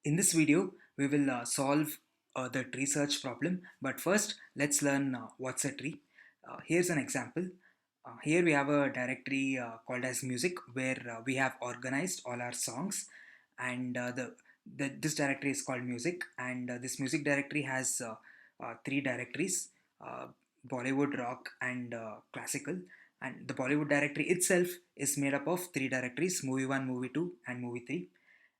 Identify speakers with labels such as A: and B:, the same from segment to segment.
A: In this video, we will solve the tree search problem. But first, let's learn what's a tree. Here's an example. Here we have a directory called as music where we have organized all our songs, and this directory is called music, and this music directory has three directories: uh, Bollywood, rock, and classical. And the Bollywood directory itself is made up of three directories: movie 1, movie 2, and movie 3.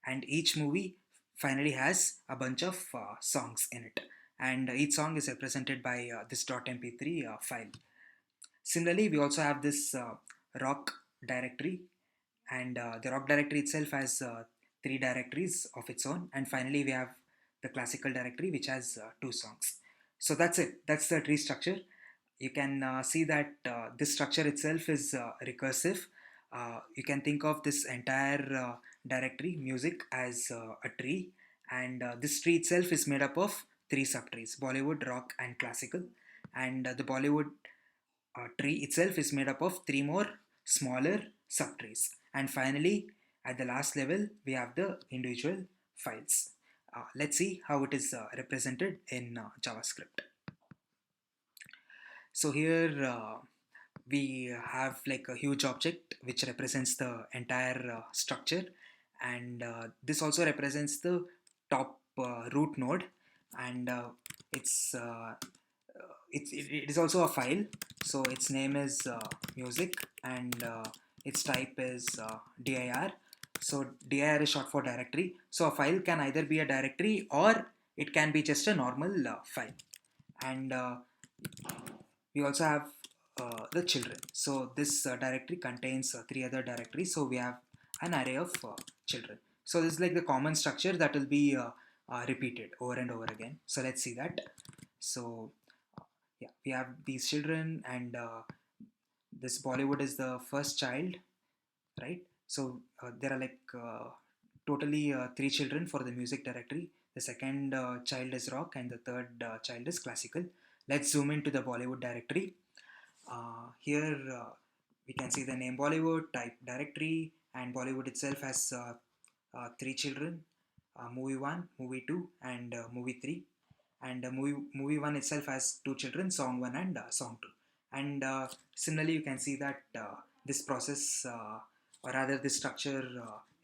A: And each movie finally has a bunch of songs in it, and each song is represented by this .mp3 file. Similarly, we also have this rock directory, and the rock directory itself has three directories of its own, and finally we have the classical directory which has two songs. So that's it, that's the tree structure. You can see that this structure itself is recursive. You can think of this entire directory music as a tree, and this tree itself is made up of three subtrees: Bollywood, rock, and classical. And the Bollywood tree itself is made up of three more smaller subtrees. And finally, at the last level, we have the individual files. Let's see how it is represented in JavaScript. So here we have like a huge object which represents the entire structure, and this also represents the top root node, and it is also a file. So its name is music, and its type is dir. So dir is short for directory. So a file can either be a directory or it can be just a normal file. And we also have the children. So this directory contains three other directories. So we have an array of children. So this is like the common structure that will be repeated over and over again. So let's see that. So yeah, we have these children, and this Bollywood is the first child, right? So there are like totally three children for the music directory. The second child is rock, and the third child is classical. Let's zoom into the Bollywood directory. Here we can see the name Bollywood, type directory, and Bollywood itself has three children: movie 1, movie 2, and movie 3. And movie 1 itself has two children, song 1 and song 2. And similarly, you can see that this process, or rather this structure,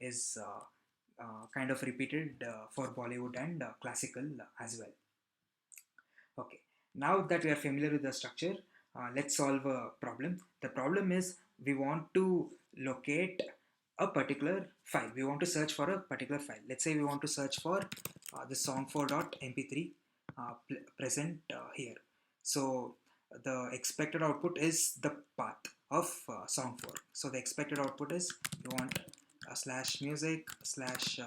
A: is kind of repeated for Bollywood and classical as well. Okay, now that we are familiar with the structure, let's solve a problem. The problem is we want to locate a particular file. We want to search for a particular file. Let's say we want to search for the song4.mp3 present here. So the expected output is the path of song4. So the expected output is you want slash music slash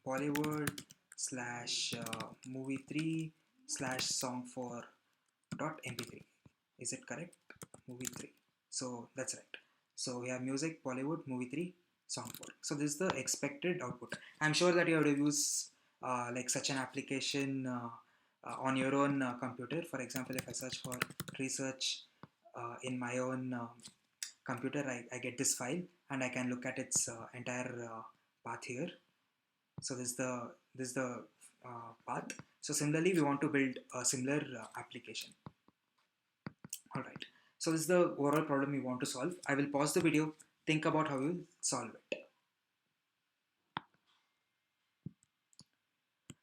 A: Bollywood slash movie 3 slash song4 dot mp3. Is it correct? Movie 3. So that's right. So we have music, Bollywood, movie 3, song 4. So this is the expected output. I'm sure that you have to use like such an application on your own computer. For example, if I search for research in my own computer, I get this file, and I can look at its entire path here. So this is the path. So similarly, we want to build a similar application. All right. So this is the overall problem we want to solve. I will pause the video, think about how you solve it.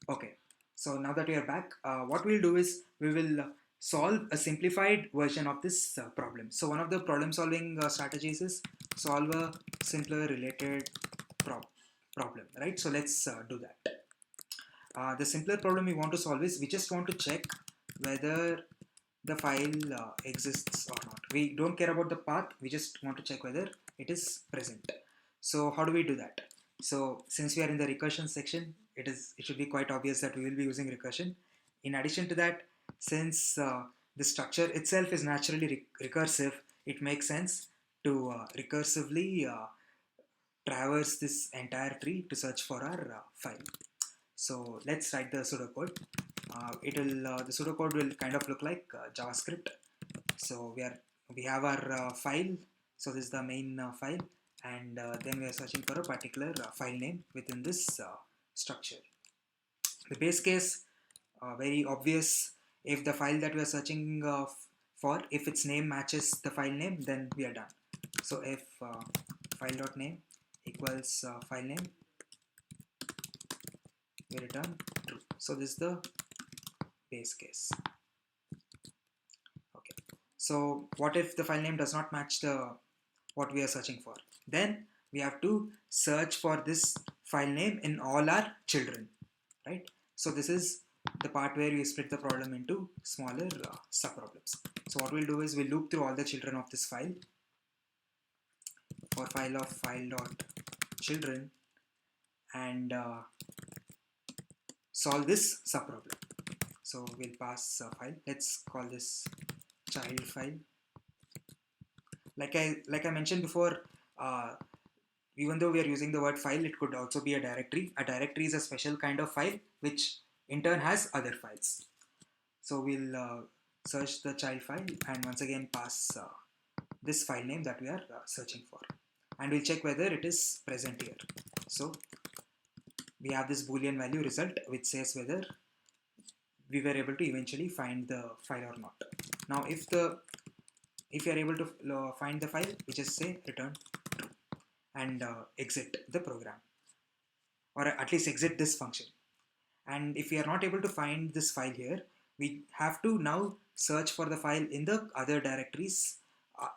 A: Okay. So now that we are back, what we'll do is we will solve a simplified version of this problem. So one of the problem solving strategies is solve a simpler related problem, right? So let's do that. The simpler problem we want to solve is we just want to check whether the file exists or not. We don't care about the path, we just want to check whether it is present. So how do we do that? So since we are in the recursion section, it should be quite obvious that we will be using recursion. In addition to that, since the structure itself is naturally recursive, it makes sense to recursively traverse this entire tree to search for our file. So let's write the pseudocode. The pseudocode will kind of look like JavaScript. So we have our file. So this is the main file, and then we are searching for a particular file name within this structure. The base case, very obvious. If the file that we are searching for, if its name matches the file name, then we are done. So if file.name equals file name, we return true. So this is the base case. Okay. So what if the file name does not match the what we are searching for? Then we have to search for this file name in all our children, right? So this is the part where we split the problem into smaller subproblems. So what we'll do is we'll loop through all the children of this file for file of file dot children and solve this subproblem. So we'll pass a file. Let's call this child file. Like I mentioned before, uh, even though we are using the word file, it could also be a directory. A directory is a special kind of file which in turn has other files. So we'll search the child file and once again pass this file name that we are searching for, and we'll check whether it is present here. So we have this boolean value result which says whether we were able to eventually find the file or not. Now if you are able to find the file, we just say return true and exit the program, or at least exit this function. And if we are not able to find this file here, we have to now search for the file in the other directories uh,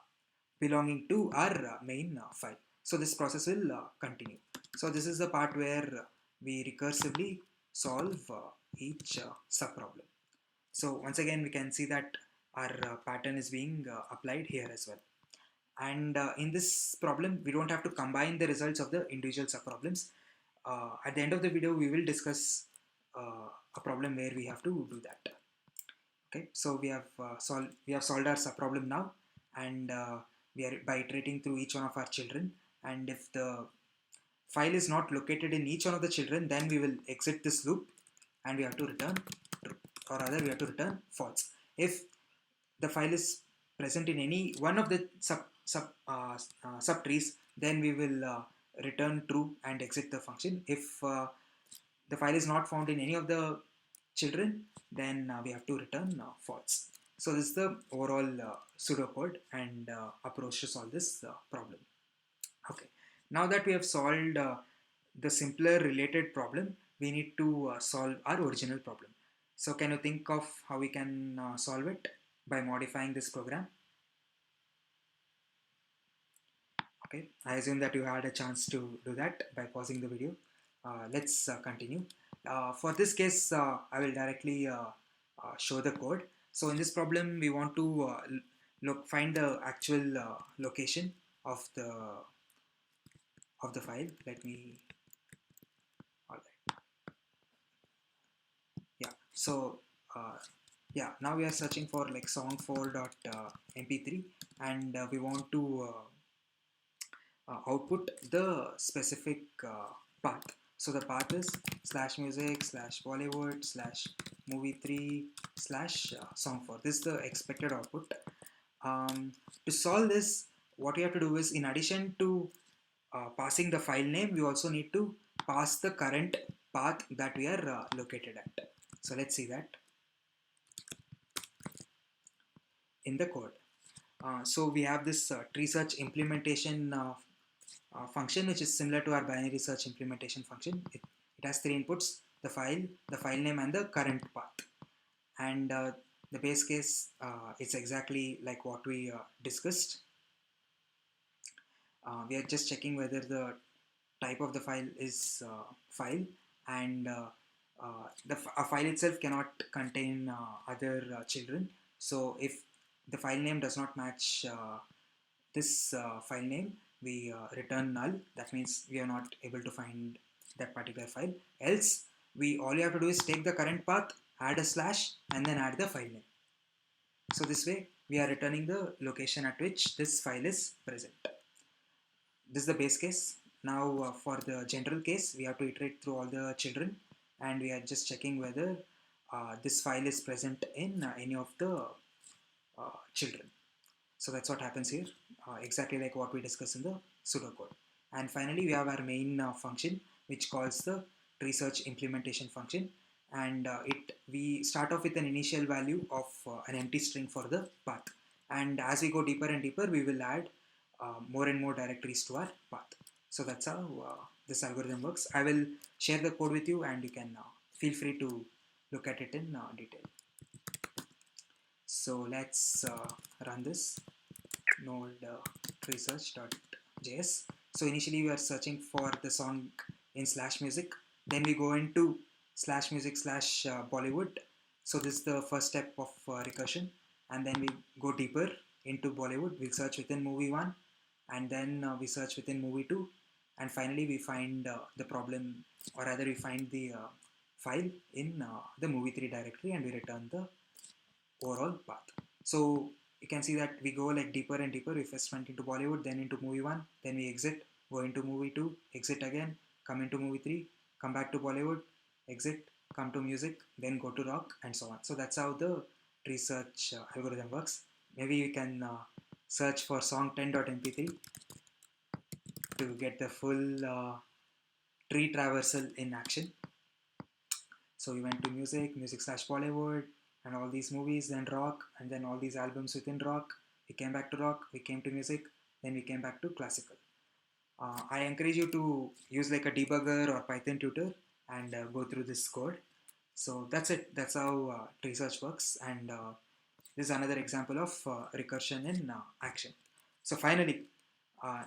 A: belonging to our main file. So this process will continue. So this is the part where we recursively solve each subproblem. So once again we can see that our pattern is being applied here as well. And in this problem we don't have to combine the results of the individual subproblems. At the end of the video we will discuss a problem where we have to do that. Okay, so we have solved our subproblem now, and we are by iterating through each one of our children, and if the file is not located in each one of the children, then we will exit this loop and we have to return true, or rather we have to return false. If the file is present in any one of the subtrees, then we will return true and exit the function. If the file is not found in any of the children, then we have to return false. So this is the overall pseudocode and approach to solve this problem. Okay, now that we have solved the simpler related problem, we need to solve our original problem. So can you think of how we can solve it by modifying this program? Okay, I assume that you had a chance to do that by pausing the video. Let's continue. For this case, I will directly show the code. So in this problem, we want to find the actual location of the file. Let me. All right. Yeah. So yeah, now we are searching for like song4.mp3, and we want to output the specific path. So the path is /music/Bollywood/movie3/song4. This is the expected output. To solve this, what we have to do is, in addition to passing the file name, we also need to pass the current path that we are located at. So let's see that in the code. So we have this tree search implementation function, which is similar to our binary search implementation function. It has three inputs: the file name, and the current path. And the base case is exactly like what we discussed. We are just checking whether the type of the file is file, and a file itself cannot contain other children. So if the file name does not match this file name, we return null. That means we are not able to find that particular file. Else, all you have to do is take the current path, add a slash, and then add the file name. So this way we are returning the location at which this file is present. This is the base case. Now for the general case, we have to iterate through all the children, and we are just checking whether this file is present in any of the children. So that's what happens here, exactly like what we discussed in the pseudocode. And finally, we have our main function, which calls the tree search implementation function. and it we start off with an initial value of an empty string for the path, and as we go deeper and deeper we will add more and more directories to our path. So that's how this algorithm works. I will share the code with you and you can feel free to look at it in detail. So let's run this node research.js. So initially we are searching for the song in slash music, then we go into slash music slash Bollywood. So this is the first step of recursion, and then we go deeper into Bollywood. We'll search within movie 1, and then we search within movie 2, and finally we find the problem, or rather we find the file in the movie 3 directory, and we return the overall path. So you can see that we go like deeper and deeper. We first went into Bollywood, then into movie 1, then we exit, go into movie 2, exit again, come into movie 3, come back to Bollywood, exit, come to music, then go to rock, and so on. So that's how the tree search algorithm works. Maybe you can search for song 10.mp3 to get the full tree traversal in action. So we went to music slash Bollywood, and all these movies, then rock, and then all these albums within rock. We came back to rock, we came to music, then we came back to classical. I encourage you to use like a debugger or Python tutor and go through this code. So that's it. That's how tree search works, and this is another example of recursion in action. So finally,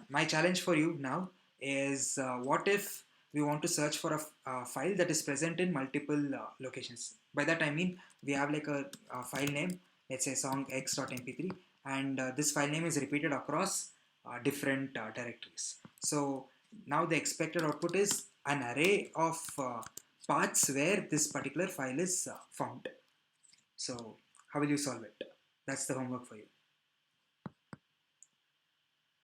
A: my challenge for you now is what if we want to search for a file that is present in multiple locations. By that I mean we have like a file name, let's say song x.mp3, and this file name is repeated across different directories. So now the expected output is an array of paths where this particular file is found. So how will you solve it? That's the homework for you.